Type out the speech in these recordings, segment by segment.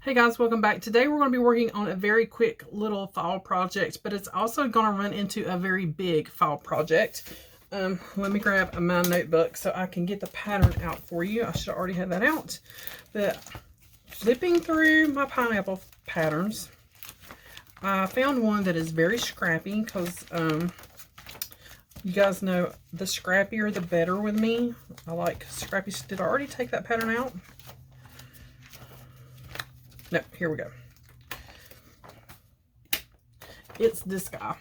Hey guys, welcome back. Today we're going to be working on a very quick little fall project, but it's also going to run into a very big fall project. Let me grab my notebook so I can get the pattern out for you. I should already have that out. But flipping through my pineapple patterns, I found one that is very scrappy because you guys know the scrappier the better with me. I like scrappy. Did I already take that pattern out? No, here we go. It's this guy.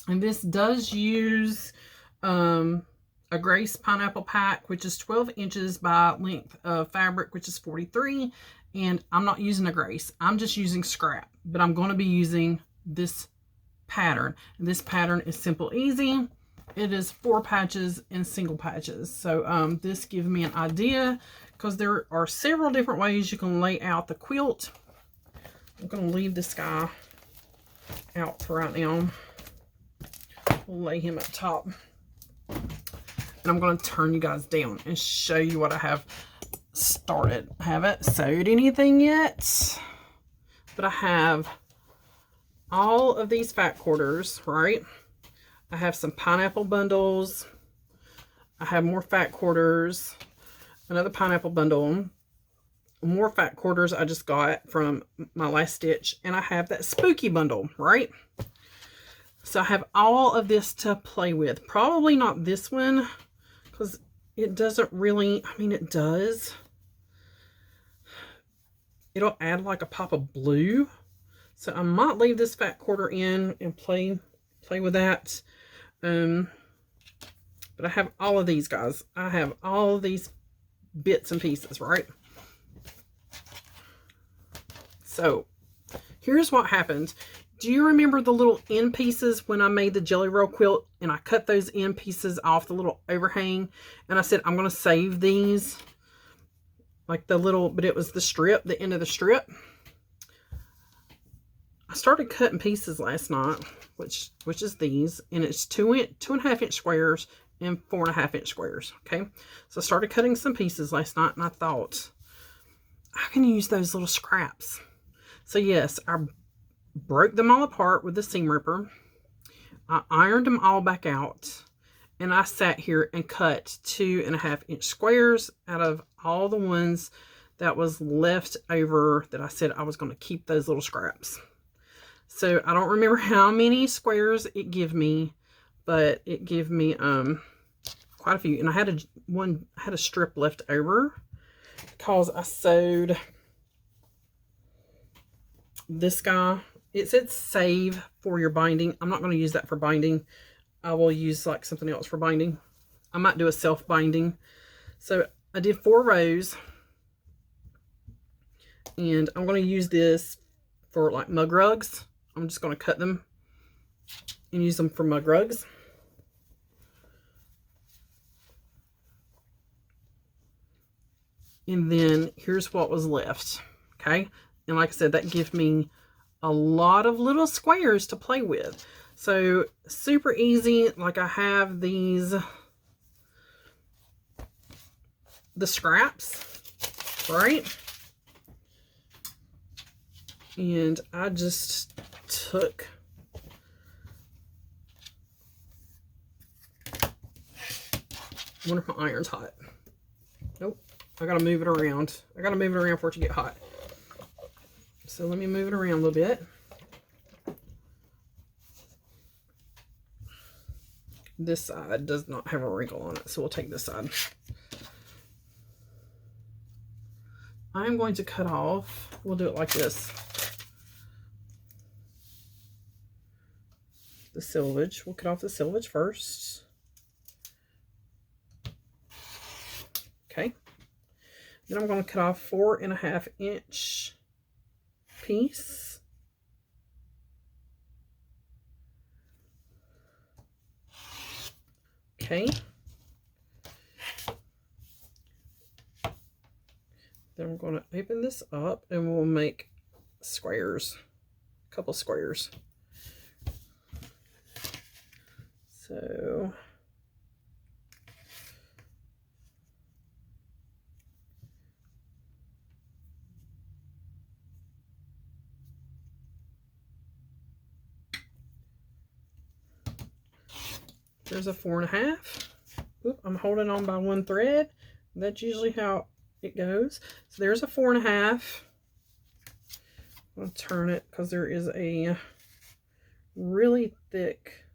And this does use a Grace pineapple pack, which is 12 inches by length of fabric, which is 43. And I'm not using a Grace. I'm just using scrap. But I'm going to be using this pattern. And this pattern is Simple Easy. It is 4 patches and single patches. So this gives me an idea because there are several different ways you can lay out the quilt. I'm going to leave this guy out for right now. We'll lay him up top. And I'm going to turn you guys down and show you what I have started. I haven't sewed anything yet, but I have all of these fat quarters, right? I have some pineapple bundles. I have more fat quarters. Another pineapple bundle, more fat quarters I just got from my last stitch, and I have that spooky bundle, right? So I have all of this to play with. Probably not this one, because it doesn't really, I mean, it does. It'll add like a pop of blue. So I might leave this fat quarter in and play with that. But I have all of these guys. I have all of these bits and pieces, right? So here's what happened. Do you remember the little end pieces when I made the jelly roll quilt and I cut those end pieces off the little overhang and I said I'm going to save these, like the little, but it was the strip, the end of the strip. I started cutting pieces last night, which is these, and it's 2.5 inch squares and 4.5 inch squares. Okay, so I started cutting some pieces last night and I thought I can use those little scraps. So yes, I broke them all apart with the seam ripper. I ironed them all back out, and I sat here and cut 2.5 inch squares out of all the ones that was left over that I said I was going to keep those little scraps. So I don't remember how many squares it gave me, but it gave me quite a few. And I had a strip left over because I sewed this guy. It said save for your binding. I'm not going to use that for binding. I will use like something else for binding. I might do a self binding. So I did 4 rows, and I'm going to use this for like mug rugs. I'm just going to cut them and use them for mug rugs. And then here's what was left. Okay. And like I said, that gives me a lot of little squares to play with. So super easy. Like I have these, the scraps, right? And I just took I wonder if my iron's hot. Nope. I gotta move it around. I gotta move it around for it to get hot. So let me move it around a little bit. This side does not have a wrinkle on it, so we'll take this side. I'm going to cut off, we'll do it like this, the selvage. We'll cut off the selvage first. Okay. Then I'm going to cut off 4.5 inch piece. Okay. Then I'm going to open this up and we'll make squares, a couple squares. So There's a 4.5. Oop, I'm holding on by one thread. That's usually how it goes. So there's a 4.5. I'm going to turn it because there is a really thick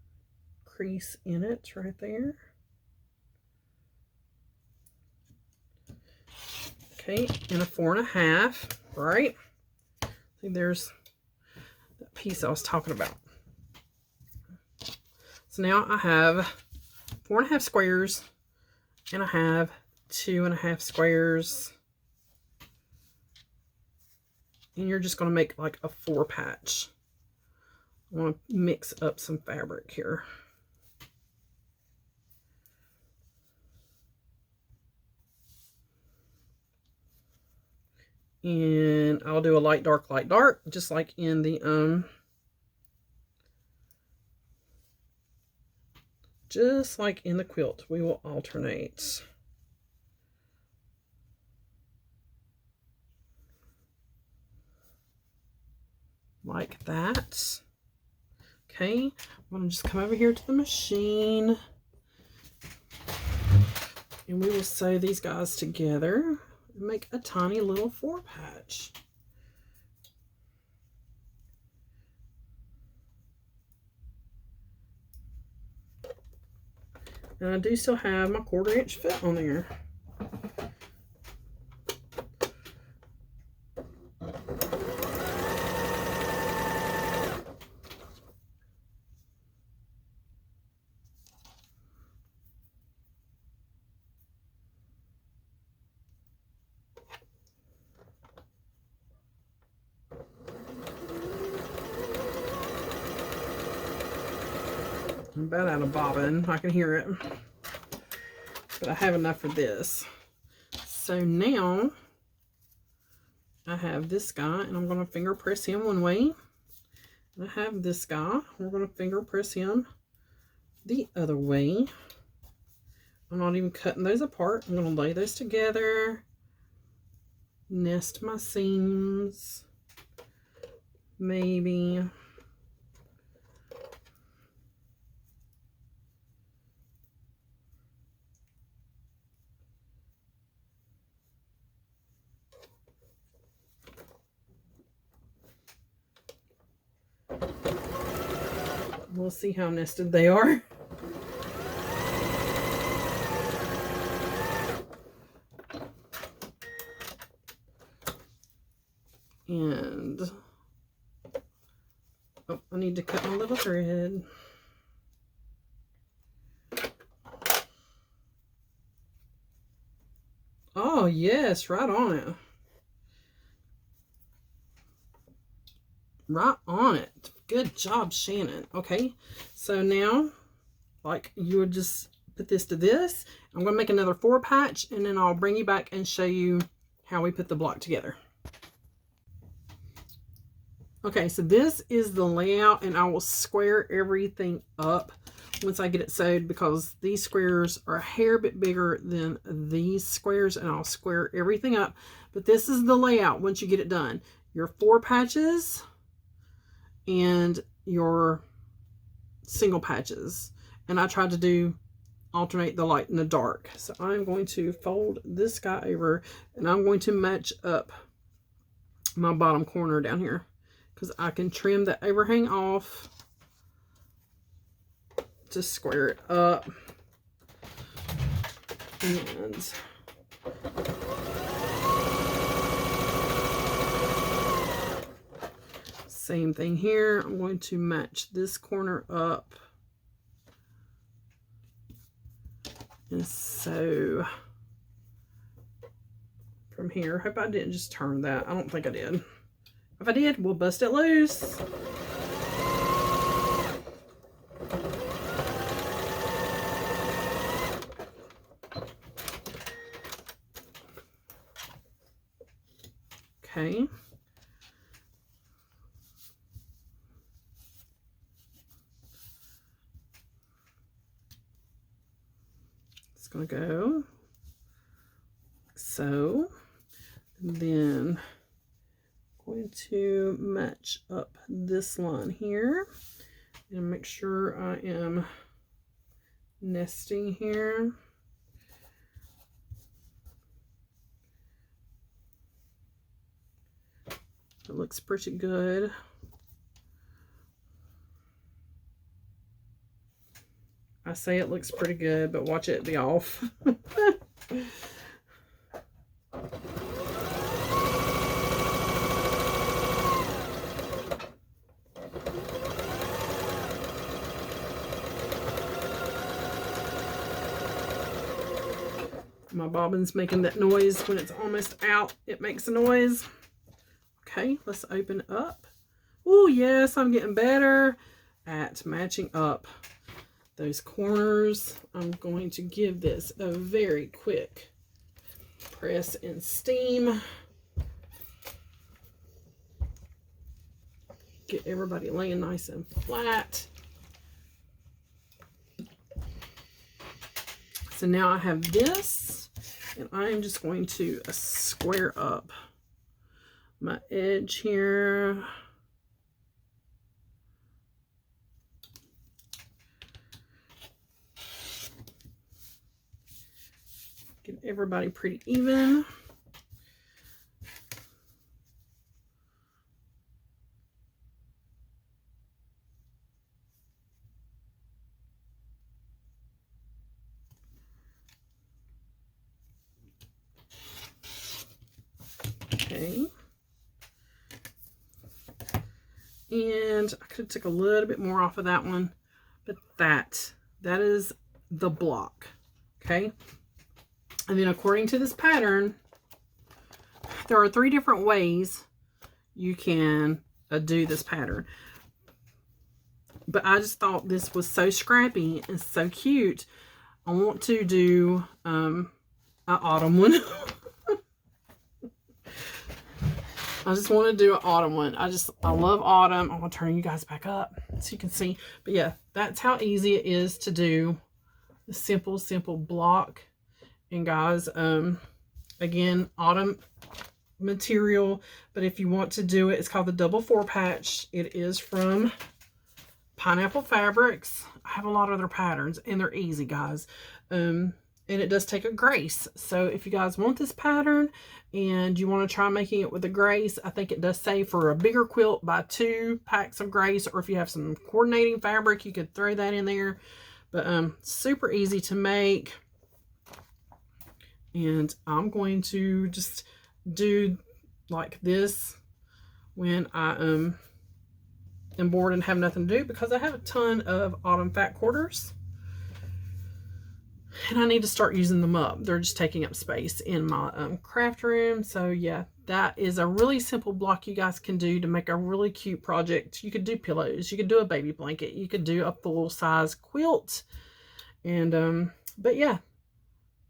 crease in it right there. Okay, and a 4.5, right? See, there's that piece I was talking about. So now I have 4.5 squares, and I have 2.5 squares. And you're just going to make like a 4 patch. I want to mix up some fabric here. And I'll do a light, dark, just like in the, quilt. We will alternate. Like that. Okay, I'm going to just come over here to the machine. And we will sew these guys together and make a tiny little 4 patch. And I do still have my 1/4 inch foot on there. I'm about out of bobbin. I can hear it. But I have enough for this. So now I have this guy, and I'm going to finger press him one way. And I have this guy. We're going to finger press him the other way. I'm not even cutting those apart. I'm going to lay those together. Nest my seams. Maybe. We'll see how nested they are. And oh, I need to cut my little thread. Oh yes, right on it. Right on it. Good job, Shannon. Okay, so now, like, you would just put this to this. I'm going to make another 4 patch, and then I'll bring you back and show you how we put the block together. Okay, so this is the layout, and I will square everything up once I get it sewed, because these squares are a hair bit bigger than these squares, and I'll square everything up. But this is the layout once you get it done. Your 4 patches and your single patches. And I tried to alternate the light and the dark. So I'm going to fold this guy over, and I'm going to match up my bottom corner down here, because I can trim the overhang off to square it up. And same thing here. I'm going to match this corner up. And so from here, hope I didn't just turn that. I don't think I did. If I did, we'll bust it loose. Okay. It's going to go so. And then I'm going to match up this line here and make sure I am nesting here. It looks pretty good. I say it looks pretty good, but watch it be off. My bobbin's making that noise when it's almost out. It makes a noise. Okay, let's open up. Oh, yes, I'm getting better at matching up those corners. I'm going to give this a very quick press and steam. Get everybody laying nice and flat. So now I have this, and I'm just going to square up my edge here. Get everybody pretty even. Okay. And I could have took a little bit more off of that one, but that is the block. Okay. And then according to this pattern, there are 3 different ways you can do this pattern. But I just thought this was so scrappy and so cute. I want to do an autumn one. I just want to do an autumn one. I love autumn. I'm going to turn you guys back up so you can see. But yeah, that's how easy it is to do the simple block. And guys, again, autumn material, but if you want to do it, it's called the double 4 patch. It is from Pineapple Fabrics. I have a lot of their patterns, and they're easy, guys. And it does take a grace. So if you guys want this pattern and you want to try making it with a grace, I think it does say for a bigger quilt, buy 2 packs of grace, or if you have some coordinating fabric, you could throw that in there. But super easy to make. And I'm going to just do like this when I am bored and have nothing to do, because I have a ton of autumn fat quarters. And I need to start using them up. They're just taking up space in my craft room. So yeah, that is a really simple block you guys can do to make a really cute project. You could do pillows. You could do a baby blanket. You could do a full-size quilt. And, but yeah.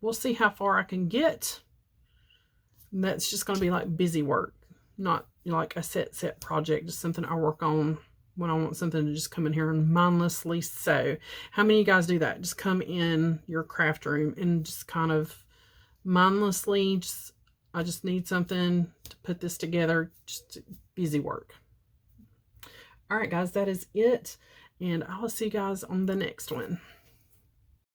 We'll see how far I can get. And that's just going to be like busy work, not like a set project, just something I work on when I want something to just come in here and mindlessly sew. How many of you guys do that? Just come in your craft room and just kind of mindlessly, I just need something to put this together, just busy work. All right, guys, that is it. And I'll see you guys on the next one.